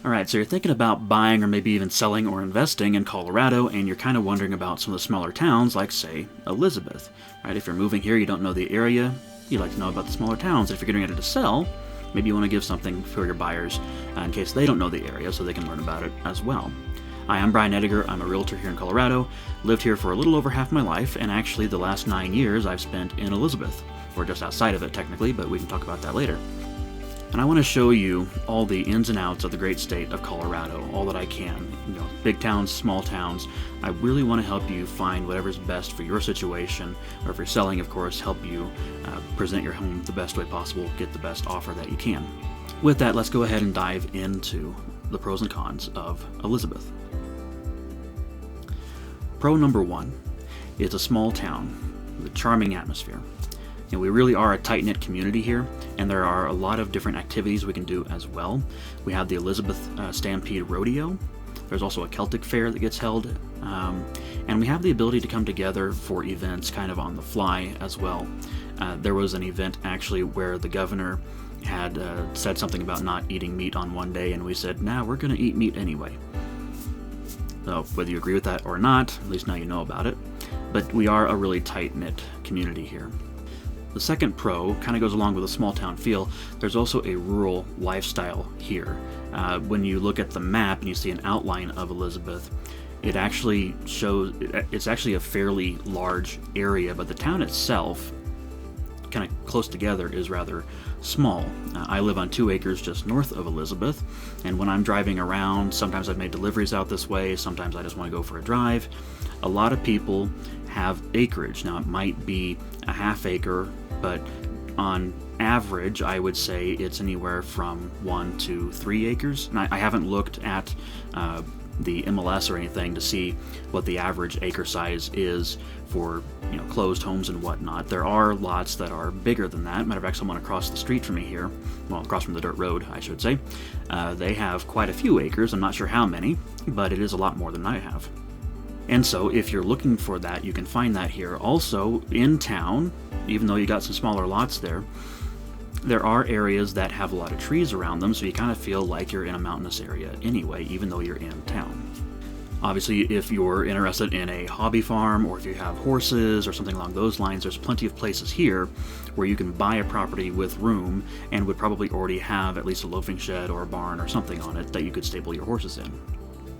Alright, so you're thinking about buying or maybe even selling or investing in Colorado, and you're kind of wondering about some of the smaller towns like, say, Elizabeth. Right? If you're moving here, you don't know the area, you'd like to know about the smaller towns. If you're getting ready to sell, maybe you want to give something for your buyers in case they don't know the area so they can learn about it as well. Hi, I'm Brian Ediger. I'm a realtor here in Colorado, lived here for a little over half my life, and actually the last 9 years I've spent in Elizabeth. Or just outside of it technically, but we can talk about that later. And I want to show you all the ins and outs of the great state of Colorado, all that I can. Big towns, small towns. I really want to help you find whatever's best for your situation, or if you're selling, of course, help you present your home the best way possible, get the best offer that you can. With that, let's go ahead and dive into the pros and cons of Elizabeth. Pro number one, it's a small town with a charming atmosphere. And we really are a tight-knit community here, and there are a lot of different activities we can do as well. We have the Elizabeth Stampede Rodeo. There's also a Celtic fair that gets held, and we have the ability to come together for events kind of on the fly as well. There was an event actually where the governor had said something about not eating meat on one day, and we said, nah, we're going to eat meat anyway. So whether you agree with that or not, at least now you know about it. But we are a really tight-knit community here. The second pro kind of goes along with a small town feel. There's also a rural lifestyle here. When you look at the map and you see an outline of Elizabeth, it actually shows it's actually a fairly large area, but the town itself, kind of close together, is rather small. I live on 2 acres just north of Elizabeth, and when I'm driving around, sometimes I've made deliveries out this way, sometimes I just want to go for a drive. A lot of people have acreage. Now, it might be a half acre, but on average, I would say it's anywhere from 1 to 3 acres. And I haven't looked at the MLS or anything to see what the average acre size is for closed homes and whatnot. There are lots that are bigger than that. Matter of fact, someone across the street from me here, well, across from the dirt road, I should say, they have quite a few acres. I'm not sure how many, but it is a lot more than I have. And so if you're looking for that, you can find that here. Also, in town, even though you got some smaller lots there are areas that have a lot of trees around them, so you kind of feel like you're in a mountainous area anyway, even though you're in town. Obviously, if you're interested in a hobby farm, or if you have horses or something along those lines, there's plenty of places here where you can buy a property with room and would probably already have at least a loafing shed or a barn or something on it that you could stable your horses in.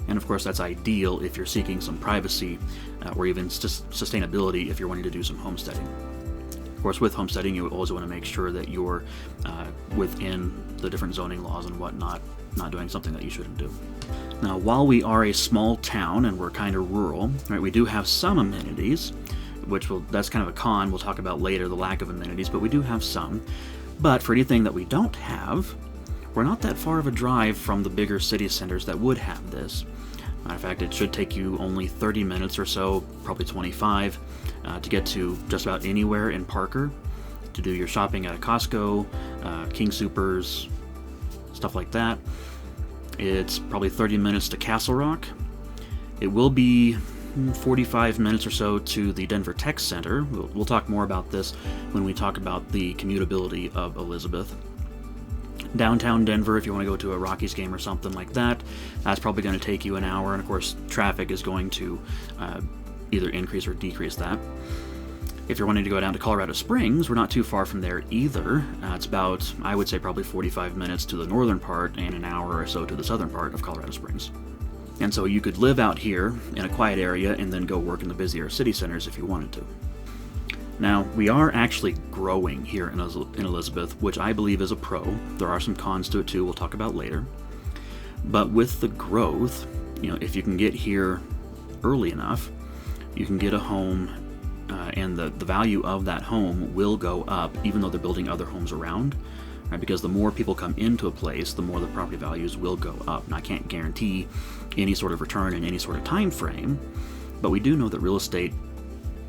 And of course, that's ideal if you're seeking some privacy or even sustainability if you're wanting to do some homesteading. Of course, with homesteading, you always want to make sure that you're within the different zoning laws and whatnot, not doing something that you shouldn't do. Now, while we are a small town and we're kind of rural, right, we do have some amenities, that's kind of a con we'll talk about later, the lack of amenities, but we do have some. But for anything that we don't have, we're not that far of a drive from the bigger city centers that would have this. Matter of fact, it should take you only 30 minutes or so, probably 25, to get to just about anywhere in Parker, to do your shopping at a Costco, King Soopers, stuff like that. It's probably 30 minutes to Castle Rock. It will be 45 minutes or so to the Denver Tech Center. We'll talk more about this when we talk about the commutability of Elizabeth. Downtown Denver, if you want to go to a Rockies game or something like that, that's probably going to take you an hour, and of course traffic is going to either increase or decrease that. If you're wanting to go down to Colorado Springs, we're not too far from there either. It's about, I would say, probably 45 minutes to the northern part and an hour or so to the southern part of Colorado Springs. And so you could live out here in a quiet area and then go work in the busier city centers if you wanted to. Now, we are actually growing here in Elizabeth, which I believe is a pro. There are some cons to it too, we'll talk about later. But with the growth, if you can get here early enough, you can get a home, and the value of that home will go up, even though they're building other homes around. Right? Because the more people come into a place, the more the property values will go up. And I can't guarantee any sort of return in any sort of time frame, but we do know that real estate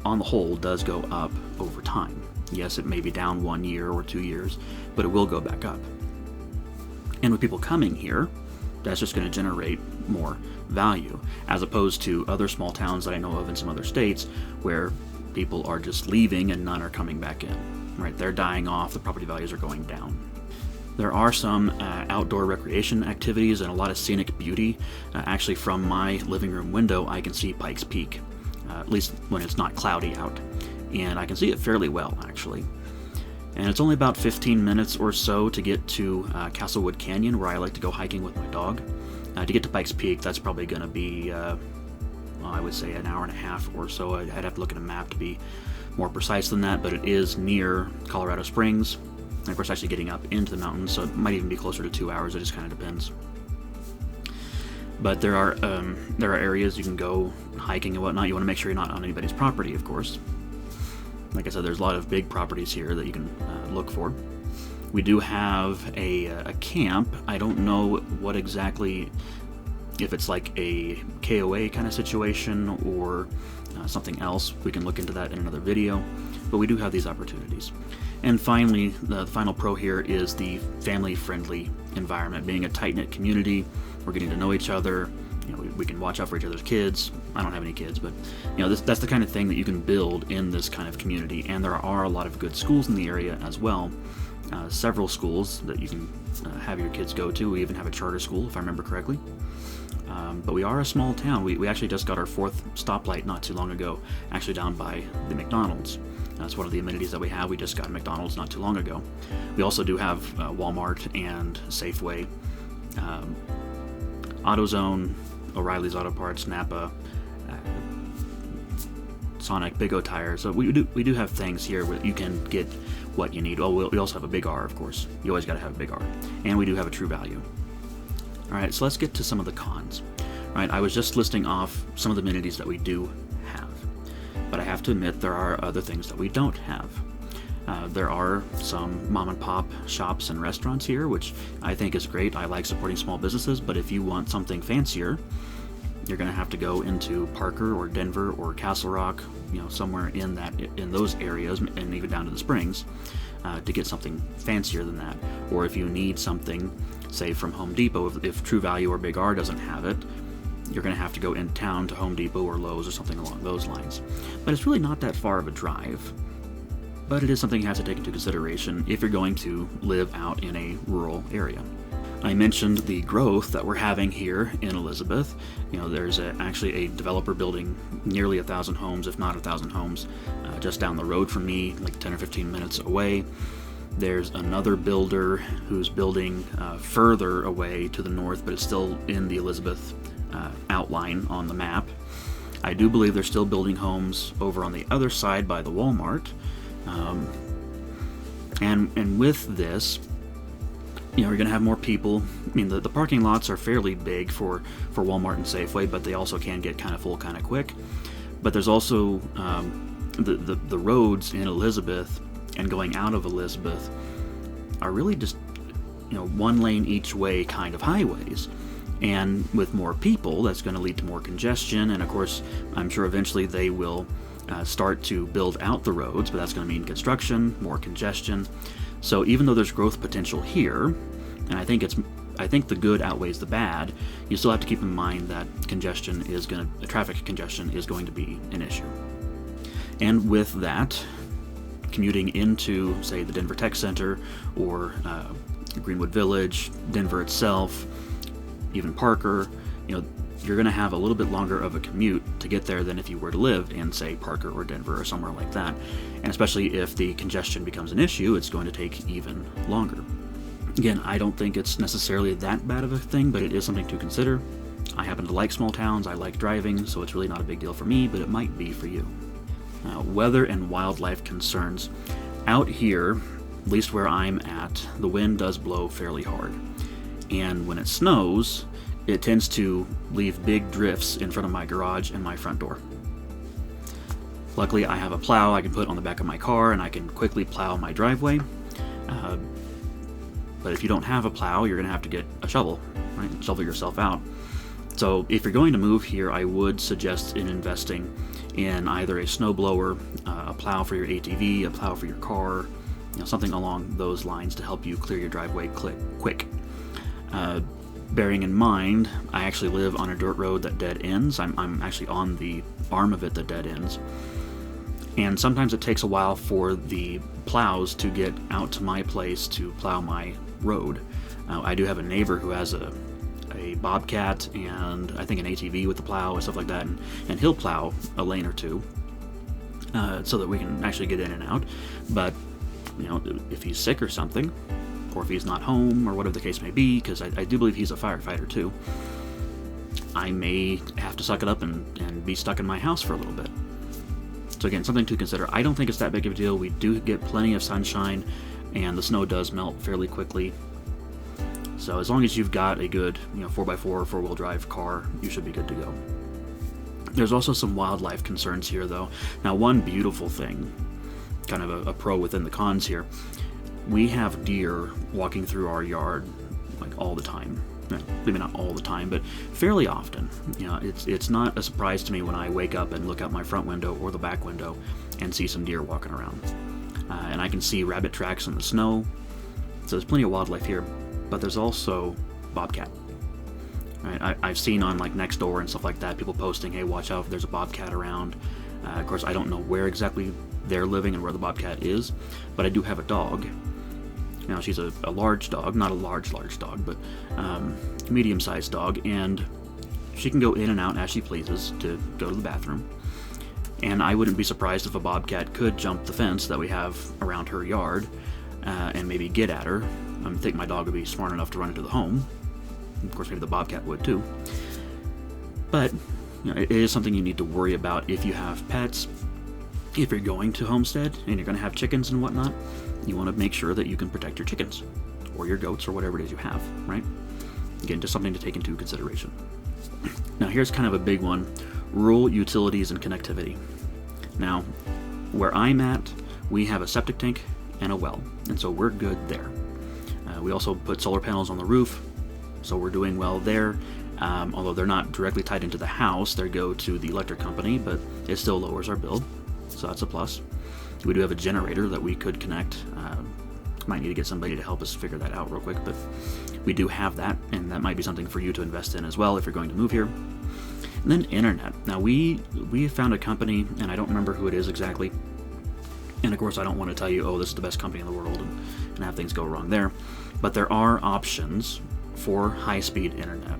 on the whole does go up over time. Yes, it may be down 1 year or 2 years, but it will go back up. And with people coming here, that's just going to generate more value, as opposed to other small towns that I know of in some other states where people are just leaving and none are coming back in. Right? They're dying off, the property values are going down. There are some outdoor recreation activities and a lot of scenic beauty. Actually, from my living room window, I can see Pikes Peak, at least when it's not cloudy out. And I can see it fairly well, actually. And it's only about 15 minutes or so to get to Castlewood Canyon, where I like to go hiking with my dog. To get to Pikes Peak, that's probably going to be, I would say, an hour and a half or so. I'd have to look at a map to be more precise than that, but it is near Colorado Springs. And of course, actually getting up into the mountains, so it might even be closer to 2 hours. It just kind of depends. But there are areas you can go hiking and whatnot. You want to make sure you're not on anybody's property, of course. Like I said, there's a lot of big properties here that you can look for. We do have a camp. I don't know what exactly, if it's like a KOA kind of situation or something else. We can look into that in another video. But we do have these opportunities. And finally, the final pro here is the family-friendly environment. Being a tight-knit community, we're getting to know each other. You know, we can watch out for each other's kids. I don't have any kids, but you know, that's the kind of thing that you can build in this kind of community. And there are a lot of good schools in the area as well. Several schools that you can have your kids go to. We even have a charter school, if I remember correctly. But we are a small town. We actually just got our 4th stoplight not too long ago, actually down by the McDonald's. That's one of the amenities that we have. We just got McDonald's not too long ago. We also do have Walmart and Safeway, AutoZone, O'Reilly's Auto Parts, Napa, Sonic, Big O Tires. So we do have things here where you can get what you need. Oh, we also have a Big R, of course. You always got to have a Big R. And we do have a True Value. All right, so let's get to some of the cons. All right, I was just listing off some of the amenities that we do have. But I have to admit there are other things that we don't have. There are some mom and pop shops and restaurants here, which I think is great. I like supporting small businesses, but if you want something fancier, you're going to have to go into Parker or Denver or Castle Rock, you know, somewhere in those areas, and even down to the Springs, to get something fancier than that. Or if you need something, say from Home Depot, if True Value or Big R doesn't have it, you're going to have to go in town to Home Depot or Lowe's or something along those lines. But it's really not that far of a drive. But it is something you have to take into consideration if you're going to live out in a rural area. I mentioned the growth that we're having here in Elizabeth. You know, there's actually a developer building nearly 1,000 homes, if not 1,000 homes, just down the road from me, like 10 or 15 minutes away. There's another builder who's building further away to the north, but it's still in the Elizabeth outline on the map. I do believe they're still building homes over on the other side by the Walmart. And with this, you know, you're going to have more people. I mean, the parking lots are fairly big for Walmart and Safeway, but they also can get kind of full kind of quick. But there's also the roads in Elizabeth and going out of Elizabeth are really just, you know, one lane each way kind of highways. And with more people, that's going to lead to more congestion. And of course, I'm sure eventually they will start to build out the roads, but that's going to mean construction, more congestion. So even though there's growth potential here, and I think the good outweighs the bad, you still have to keep in mind that traffic congestion is going to be an issue. And with that, commuting into, say, the Denver Tech Center or Greenwood Village, Denver itself, even Parker, you know, you're going to have a little bit longer of a commute to get there than if you were to live in, say, Parker or Denver or somewhere like that. And especially if the congestion becomes an issue, it's going to take even longer. Again, I don't think it's necessarily that bad of a thing, but it is something to consider. I happen to like small towns, I like driving, so it's really not a big deal for me, but it might be for you. Weather and wildlife concerns. Out here, at least where I'm at, the wind does blow fairly hard. And when it snows, it tends to leave big drifts in front of my garage and my front door. Luckily, I have a plow I can put on the back of my car and I can quickly plow my driveway. But if you don't have a plow, you're going to have to get a shovel, right? Shovel yourself out. So if you're going to move here, I would suggest investing in either a snowblower, a plow for your ATV, a plow for your car, you know, something along those lines to help you clear your driveway quick. Bearing in mind, I actually live on a dirt road that dead ends. I'm actually on the arm of it that dead ends. And sometimes it takes a while for the plows to get out to my place to plow my road. I do have a neighbor who has a bobcat and I think an ATV with the plow and stuff like that, and he'll plow a lane or two so that we can actually get in and out. But if he's sick or something, or if he's not home or whatever the case may be, because I do believe he's a firefighter too, I may have to suck it up and be stuck in my house for a little bit. So again, something to consider. I don't think it's that big of a deal. We do get plenty of sunshine, and the snow does melt fairly quickly. So as long as you've got a good 4x4 four-wheel drive car, you should be good to go. There's also some wildlife concerns here, though. Now, one beautiful thing, kind of a pro within the cons here, we have deer walking through our yard like all the time. Maybe not all the time, but fairly often. It's not a surprise to me when I wake up and look out my front window or the back window and see some deer walking around. And I can see rabbit tracks in the snow. So there's plenty of wildlife here, but there's also bobcat. Right? I've seen on like Nextdoor and stuff like that, people posting, hey, watch out if there's a bobcat around. Of course, I don't know where exactly they're living and where the bobcat is, but I do have a dog. Now, she's a large dog, not a large dog, but medium-sized dog, and she can go in and out as she pleases to go to the bathroom. And I wouldn't be surprised if a bobcat could jump the fence that we have around her yard and maybe get at her. I think my dog would be smart enough to run into the home. Of course, maybe the bobcat would too. But it is something you need to worry about if you have pets. If you're going to homestead and you're going to have chickens and whatnot, you want to make sure that you can protect your chickens or your goats or whatever it is you have, right? Again, just something to take into consideration. Now, here's kind of a big one: rural utilities and connectivity. Now, where I'm at, we have a septic tank and a well, and so we're good there. We also put solar panels on the roof, so we're doing well there. Although they're not directly tied into the house, they go to the electric company, but it still lowers our bill, so that's a plus. We do have a generator that we could connect. Might need to get somebody to help us figure that out real quick, but we do have that, and that might be something for you to invest in as well if you're going to move here. And then internet. Now, we found a company, and I don't remember who it is exactly. And of course, I don't want to tell you, oh, this is the best company in the world, and have things go wrong there. But there are options for high-speed internet.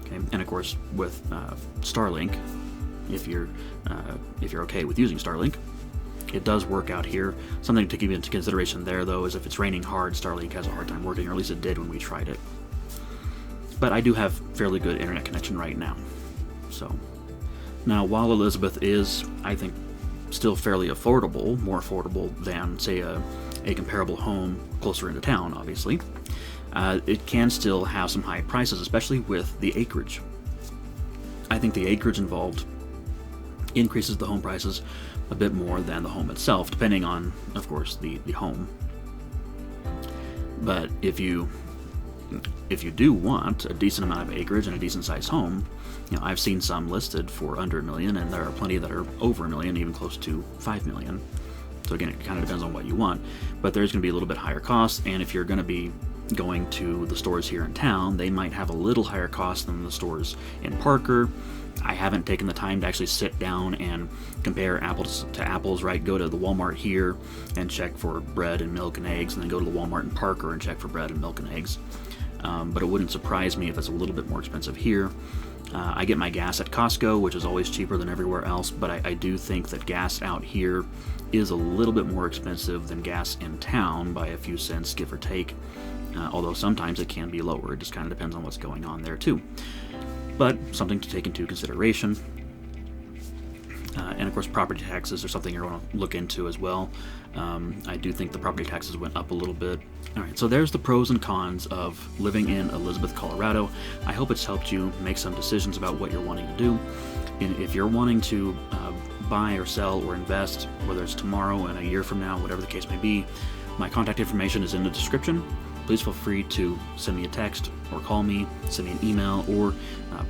Okay? And of course, with Starlink, if you're okay with using Starlink, it does work out here. Something to keep into consideration there, though, is if it's raining hard, Starlink has a hard time working, or at least it did when we tried it. But I do have fairly good internet connection right now. So, now, while Elizabeth is, I think, still fairly affordable, more affordable than, say, a comparable home closer into town, obviously, it can still have some high prices, especially with the acreage. I think the acreage involved increases the home prices a bit more than the home itself, depending on, of course, the home. But if you do want a decent amount of acreage and a decent sized home, I've seen some listed for under $1 million, and there are plenty that are over $1 million, even close to $5 million. So again, it kind of depends on what you want, but there's going to be a little bit higher cost, and if you're going to be going to the stores here in town, they might have a little higher cost than the stores in Parker. I haven't taken the time to actually sit down and compare apples to apples, right? Go to the Walmart here and check for bread and milk and eggs, and then go to the Walmart in Parker and check for bread and milk and eggs. But it wouldn't surprise me if it's a little bit more expensive here. I get my gas at Costco, which is always cheaper than everywhere else, but I do think that gas out here is a little bit more expensive than gas in town by a few cents, give or take. Although sometimes it can be lower. It just kind of depends on what's going on there too. But something to take into consideration. And of course, property taxes are something you're going to look into as well. I do think the property taxes went up a little bit. All right, so there's the pros and cons of living in Elizabeth, Colorado. I hope it's helped you make some decisions about what you're wanting to do. And if you're wanting to buy or sell or invest, whether it's tomorrow and a year from now, whatever the case may be, my contact information is in the description. Please feel free to send me a text or call me, send me an email, or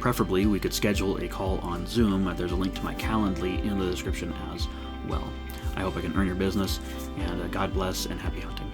preferably we could schedule a call on Zoom. There's a link to my Calendly in the description as well. I hope I can earn your business, and God bless and happy hunting.